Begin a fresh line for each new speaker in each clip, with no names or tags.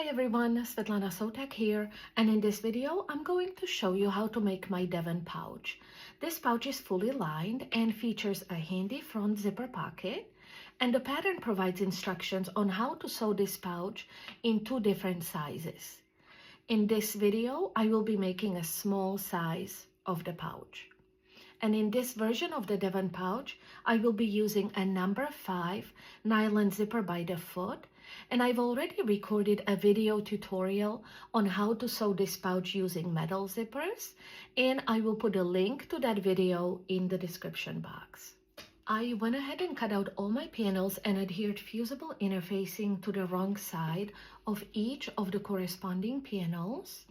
Hi everyone, Svetlana Sotak here, and in this video I'm going to show you how to make my DEVON pouch. This pouch is fully lined and features a handy front zipper pocket, and the pattern provides instructions on how to sew this pouch in two different sizes. In this video I will be making a small size of the pouch. And in this version of the DEVON pouch, I will be using a number 5 nylon zipper by the foot, and I've already recorded a video tutorial on how to sew this pouch using metal zippers, and I will put a link to that video in the description box. I went ahead and cut out all my panels and adhered fusible interfacing to the wrong side of each of the corresponding panels.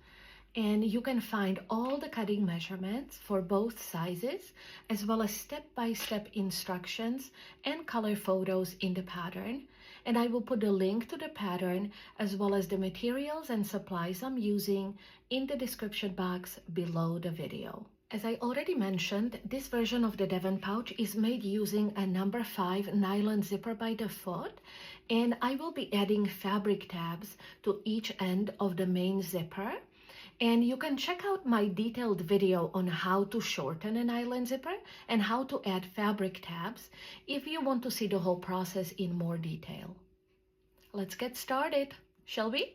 And you can find all the cutting measurements for both sizes, as well as step-by-step instructions and color photos in the pattern. And I will put a link to the pattern as well as the materials and supplies I'm using in the description box below the video. As I already mentioned, this version of the DEVON pouch is made using a number 5 nylon zipper by the foot, and I will be adding fabric tabs to each end of the main zipper. And you can check out my detailed video on how to shorten a nylon zipper and how to add fabric tabs if you want to see the whole process in more detail. Let's get started, shall we?